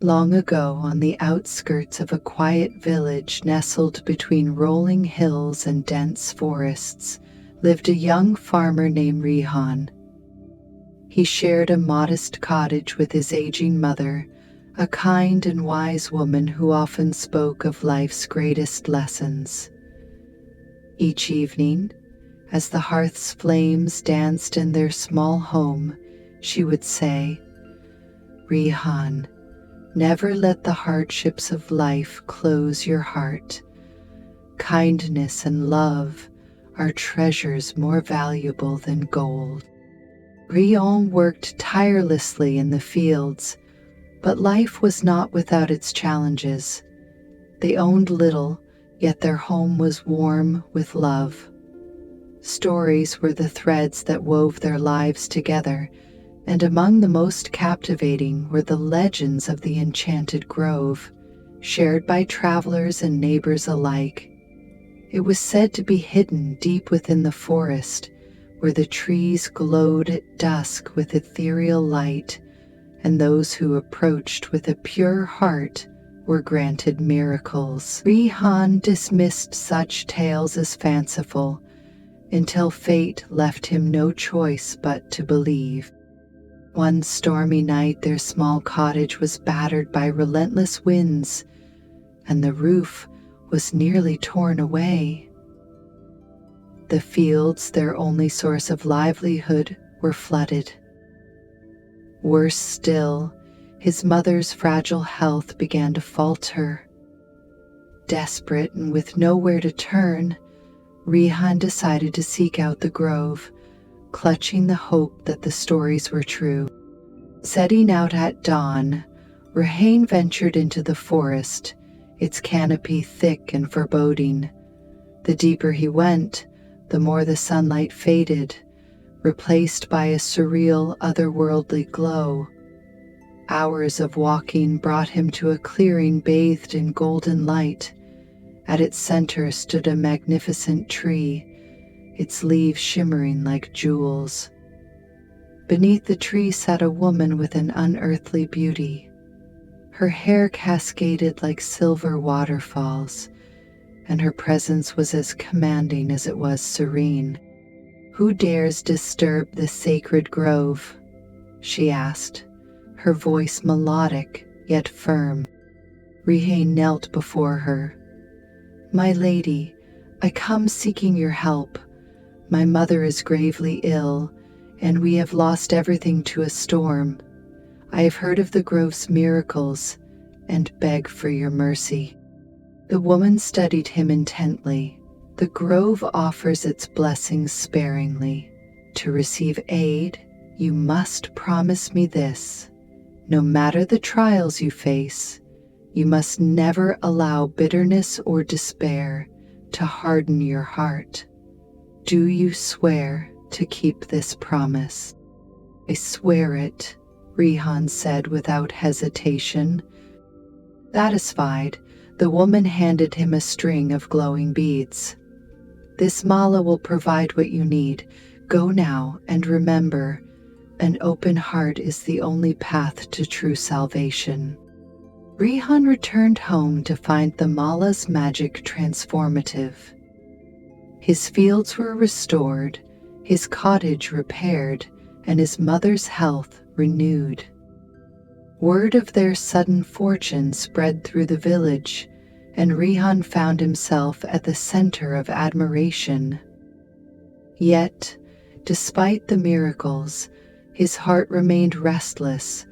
Long ago, on the outskirts of a quiet village nestled between rolling hills and dense forests, lived a young farmer named Rihan. He shared a modest cottage with his aging mother, a kind and wise woman who often spoke of life's greatest lessons. Each evening, as the hearth's flames danced in their small home, she would say, "Rihan, never let the hardships of life close your heart. Kindness and love are treasures more valuable than gold." Rihan worked tirelessly in the fields, but life was not without its challenges. They owned little, yet their home was warm with love. Stories were the threads that wove their lives together, and among the most captivating were the legends of the Enchanted Grove, shared by travelers and neighbors alike. It was said to be hidden deep within the forest, where the trees glowed at dusk with ethereal light, and those who approached with a pure heart were granted miracles. Rihan dismissed such tales as fanciful, until fate left him no choice but to believe. One stormy night, their small cottage was battered by relentless winds, and the roof was nearly torn away. The fields, their only source of livelihood, were flooded. Worse still, his mother's fragile health began to falter. Desperate and with nowhere to turn, Rihan decided to seek out the grove, clutching the hope that the stories were true. Setting out at dawn, Rihan ventured into the forest, its canopy thick and foreboding. The deeper he went, the more the sunlight faded, replaced by a surreal, otherworldly glow. Hours of walking brought him to a clearing bathed in golden light. At its center stood a magnificent tree, its leaves shimmering like jewels. Beneath the tree sat a woman with an unearthly beauty. Her hair cascaded like silver waterfalls, and her presence was as commanding as it was serene. "Who dares disturb this sacred grove?" she asked, her voice melodic yet firm. Rihan knelt before her. "My lady, I come seeking your help. My mother is gravely ill, and we have lost everything to a storm. I have heard of the grove's miracles and beg for your mercy." The woman studied him intently. "The grove offers its blessings sparingly. To receive aid, you must promise me this. No matter the trials you face, you must never allow bitterness or despair to harden your heart. Do you swear to keep this promise?" "I swear it," Rihan said without hesitation. Satisfied, the woman handed him a string of glowing beads. "This mala will provide what you need. Go now, and remember, an open heart is the only path to true salvation." Rihan returned home to find the mala's magic transformative. His fields were restored, his cottage repaired, and his mother's health renewed. Word of their sudden fortune spread through the village, and Rihan found himself at the center of admiration. Yet, despite the miracles, his heart remained restless,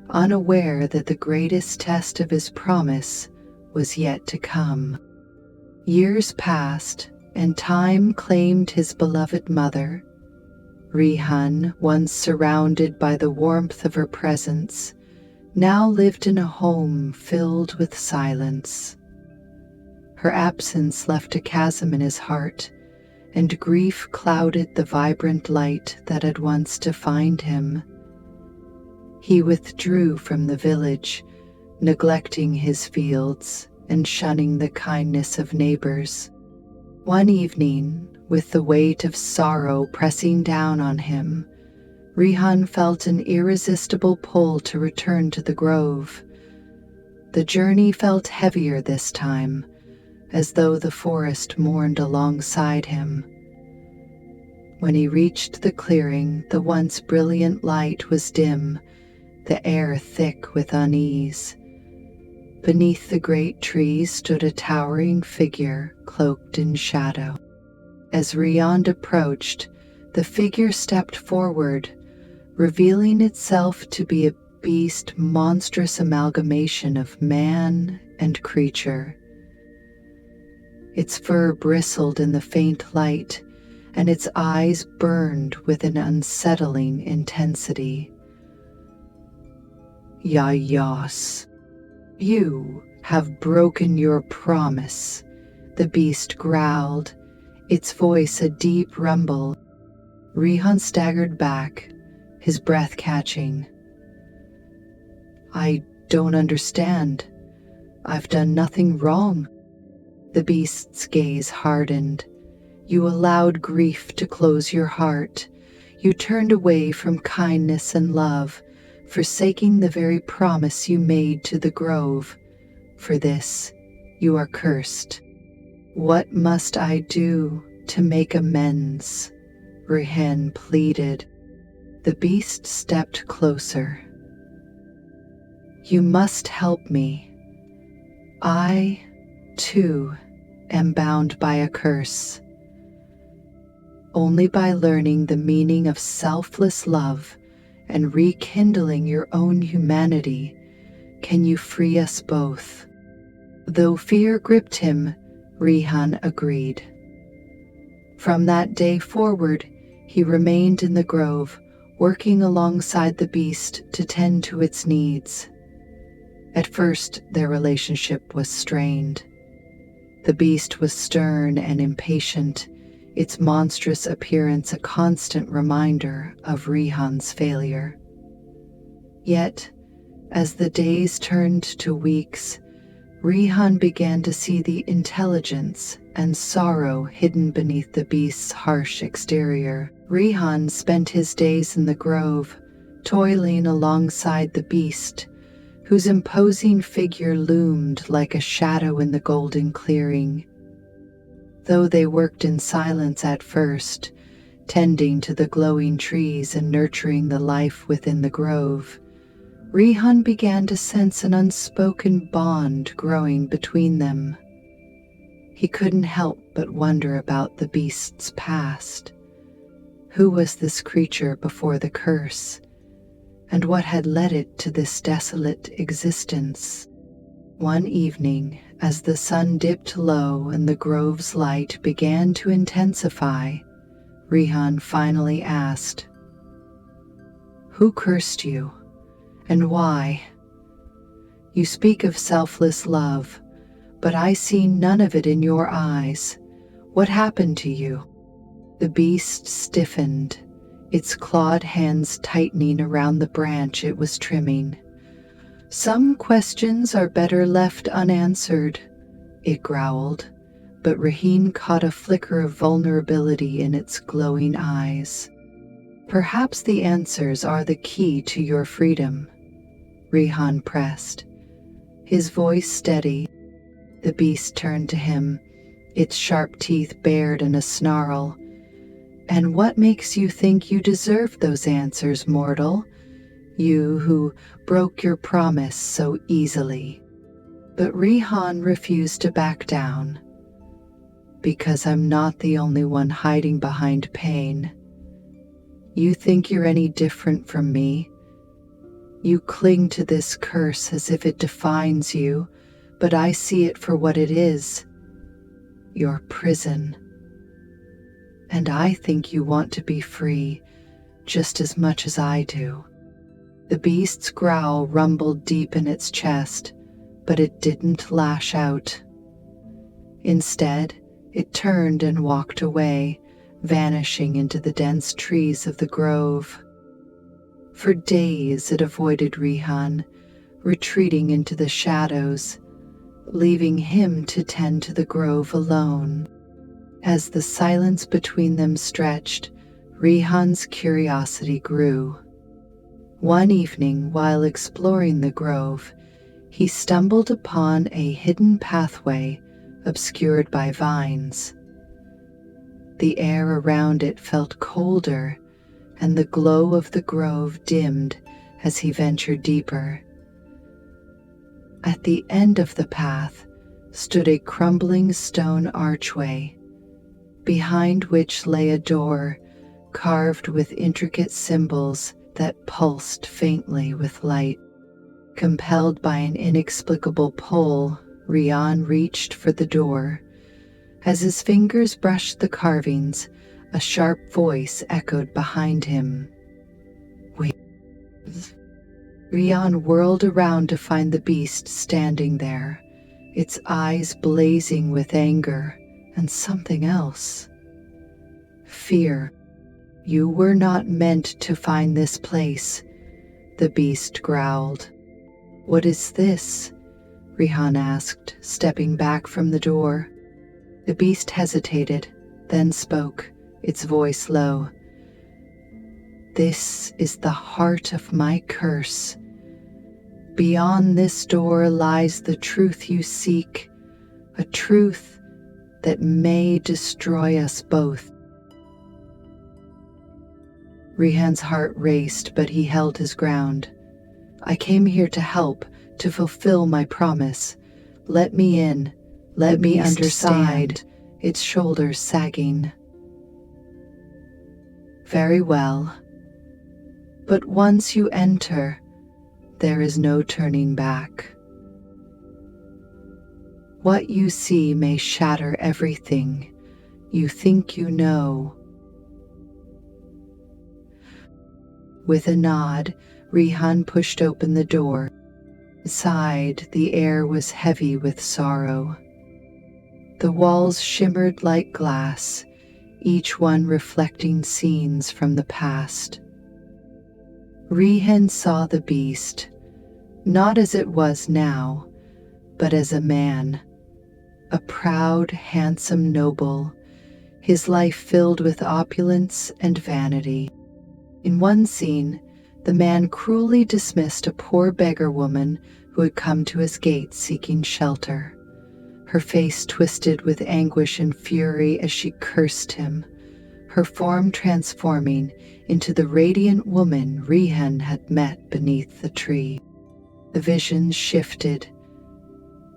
unaware that the greatest test of his promise was yet to come. Years passed, and time claimed his beloved mother. Rihan, once surrounded by the warmth of her presence, now lived in a home filled with silence. Her absence left a chasm in his heart, and grief clouded the vibrant light that had once defined him. He withdrew from the village, neglecting his fields and shunning the kindness of neighbors. One evening, with the weight of sorrow pressing down on him, Rihan felt an irresistible pull to return to the grove. The journey felt heavier this time, as though the forest mourned alongside him. When he reached the clearing, the once brilliant light was dim, the air thick with unease. Beneath the great trees stood a towering figure cloaked in shadow. As Rihan approached, the figure stepped forward, revealing itself to be a beast, monstrous amalgamation of man and creature. Its fur bristled in the faint light, and its eyes burned with an unsettling intensity. Yayas, you have broken your promise, the beast growled, its voice a deep rumble. Rihan staggered back, his breath catching. I don't understand. I've done nothing wrong. The beast's gaze hardened. You allowed grief to close your heart. You turned away from kindness and love, forsaking the very promise you made to the grove. For this, you are cursed. What must I do to make amends? Rihan pleaded. The beast stepped closer. You must help me. I, too, am bound by a curse. Only by learning the meaning of selfless love and rekindling your own humanity can you free us both. Though fear gripped him, Rihan agreed. From that day forward, he remained in the grove, working alongside the beast to tend to its needs. At first, their relationship was strained. The beast was stern and impatient, its monstrous appearance a constant reminder of Rihan's failure. Yet, as the days turned to weeks, Rihan began to see the intelligence and sorrow hidden beneath the beast's harsh exterior. Rihan spent his days in the grove, toiling alongside the beast, whose imposing figure loomed like a shadow in the golden clearing. Though they worked in silence at first, tending to the glowing trees and nurturing the life within the grove, Rihan began to sense an unspoken bond growing between them. He couldn't help but wonder about the beast's past. Who was this creature before the curse? And what had led it to this desolate existence? One evening, as the sun dipped low and the grove's light began to intensify, Rihan finally asked, "Who cursed you, and why? You speak of selfless love, but I see none of it in your eyes. What happened to you?" The beast stiffened, its clawed hands tightening around the branch it was trimming. "Some questions are better left unanswered," it growled, but Rihan caught a flicker of vulnerability in its glowing eyes. "Perhaps the answers are the key to your freedom," Rihan pressed, his voice steady. The beast turned to him, its sharp teeth bared in a snarl. "And what makes you think you deserve those answers, mortal? You who broke your promise so easily." But Rihan refused to back down. "Because I'm not the only one hiding behind pain. You think you're any different from me? You cling to this curse as if it defines you, but I see it for what it is, your prison. And I think you want to be free just as much as I do." The beast's growl rumbled deep in its chest, but it didn't lash out. Instead, it turned and walked away, vanishing into the dense trees of the grove. For days it avoided Rihan, retreating into the shadows, leaving him to tend to the grove alone. As the silence between them stretched, Rihan's curiosity grew. One evening, while exploring the grove, he stumbled upon a hidden pathway obscured by vines. The air around it felt colder, and the glow of the grove dimmed as he ventured deeper. At the end of the path stood a crumbling stone archway, behind which lay a door carved with intricate symbols that pulsed faintly with light. Compelled by an inexplicable pull, Rihan reached for the door. As his fingers brushed the carvings, a sharp voice echoed behind him. "Wait." Rihan whirled around to find the beast standing there, its eyes blazing with anger and something else. Fear. "You were not meant to find this place," the beast growled. "What is this?" Rihan asked, stepping back from the door. The beast hesitated, then spoke, its voice low. "This is the heart of my curse. Beyond this door lies the truth you seek, a truth that may destroy us both." Rihan's heart raced, but he held his ground. "I came here to help, to fulfill my promise. Let me in. Let me understand," its shoulders sagging. "Very well. But once you enter, there is no turning back. What you see may shatter everything you think you know." With a nod, Rihan pushed open the door. Inside, the air was heavy with sorrow. The walls shimmered like glass, each one reflecting scenes from the past. Rihan saw the beast, not as it was now, but as a man, a proud, handsome noble, his life filled with opulence and vanity. In one scene, the man cruelly dismissed a poor beggar woman who had come to his gate seeking shelter. Her face twisted with anguish and fury as she cursed him, her form transforming into the radiant woman Rihan had met beneath the tree. The vision shifted.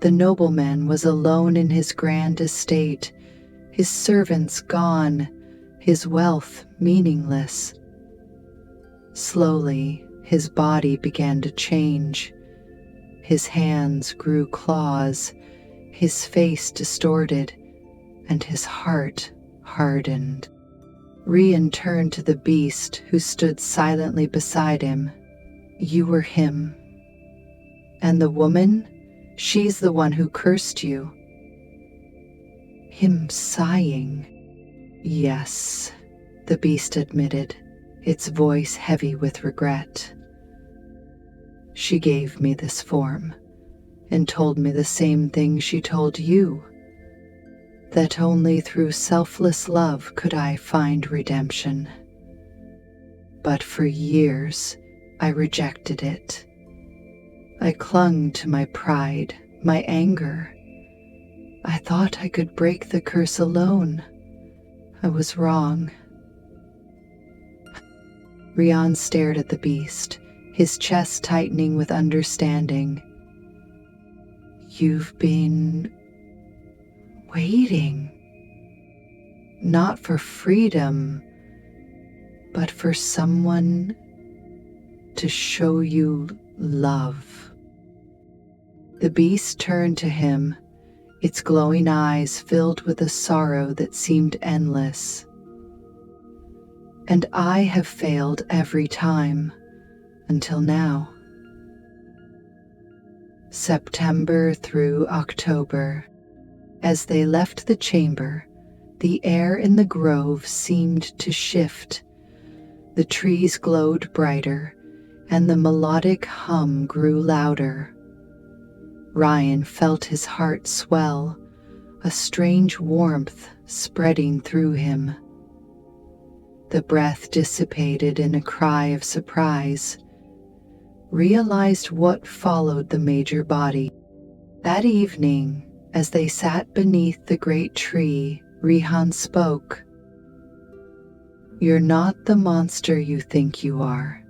The nobleman was alone in his grand estate, his servants gone, his wealth meaningless. Slowly, his body began to change. His hands grew claws, his face distorted, and his heart hardened. Rihan turned to the beast who stood silently beside him. "You were him. And the woman, she's the one who cursed you." Him sighing. "Yes," the beast admitted, its voice heavy with regret. "She gave me this form and told me the same thing she told you, that only through selfless love could I find redemption. But for years, I rejected it. I clung to my pride, my anger. I thought I could break the curse alone. I was wrong." Rihan stared at the beast, his chest tightening with understanding. "You've been waiting, not for freedom, but for someone to show you love." The beast turned to him, its glowing eyes filled with a sorrow that seemed endless. "And I have failed every time, until now." September through October. As they left the chamber, the air in the grove seemed to shift. The trees glowed brighter, and the melodic hum grew louder. Rihan felt his heart swell, a strange warmth spreading through him. The breath dissipated in a cry of surprise. realized what followed the major body. That evening, as they sat beneath the great tree, Rihan spoke. "You're not the monster you think you are.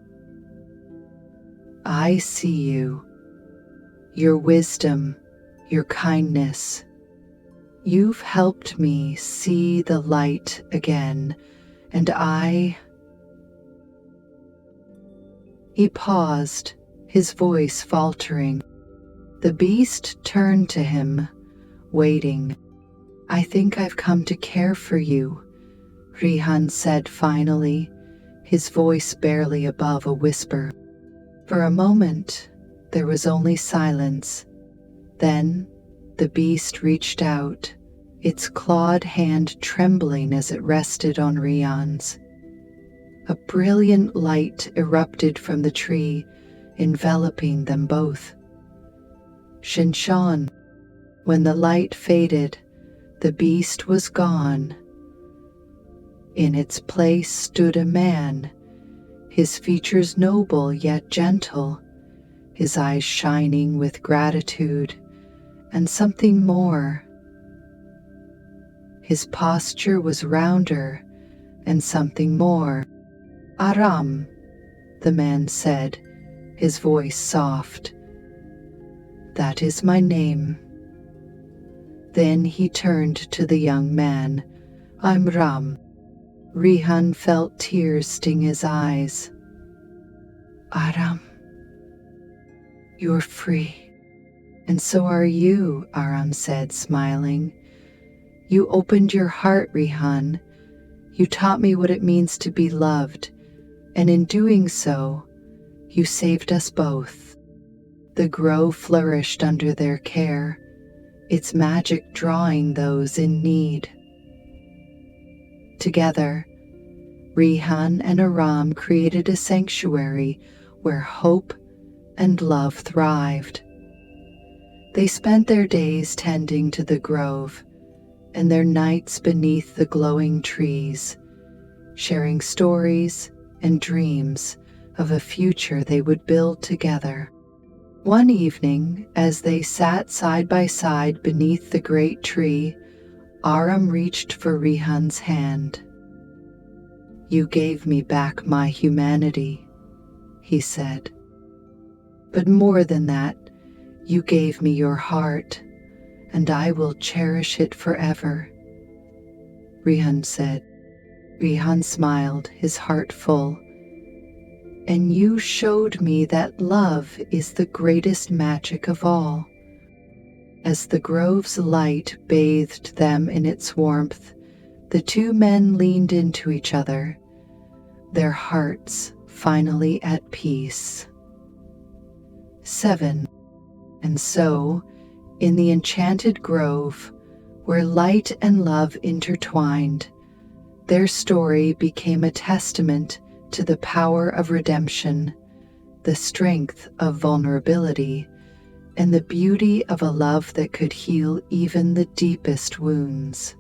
I see you. Your wisdom, your kindness. You've helped me see the light again, and He paused, his voice faltering. The beast turned to him, waiting. "I think I've come to care for you," Rihan said finally, his voice barely above a whisper. For a moment, there was only silence. Then, the beast reached out, its clawed hand trembling as it rested on Rihan's. A brilliant light erupted from the tree, enveloping them both. Shinshan. When the light faded, the beast was gone. In its place stood a man, his features noble yet gentle, his eyes shining with gratitude and something more. His posture was rounder and something more. "Aram," the man said, his voice soft. "That is my name." Then he turned to the young man. "I'm Ram." Rihan felt tears sting his eyes. "Aram, you're free." "And so are you," Aram said, smiling. "You opened your heart, Rihan. You taught me what it means to be loved, and in doing so, you saved us both." The grove flourished under their care, its magic drawing those in need. Together, Rihan and Aram created a sanctuary where hope and love thrived. They spent their days tending to the grove and their nights beneath the glowing trees, sharing stories and dreams of a future they would build together. One evening, as they sat side by side beneath the great tree, Aram reached for Rihan's hand. "You gave me back my humanity," he said. "But more than that, you gave me your heart, and I will cherish it forever," Rihan said. Rihan smiled, his heart full. "And you showed me that love is the greatest magic of all." As the grove's light bathed them in its warmth, the two men leaned into each other, their hearts finally at peace. 7. And so, in the Enchanted Grove, where light and love intertwined, their story became a testament to the power of redemption, the strength of vulnerability, and the beauty of a love that could heal even the deepest wounds.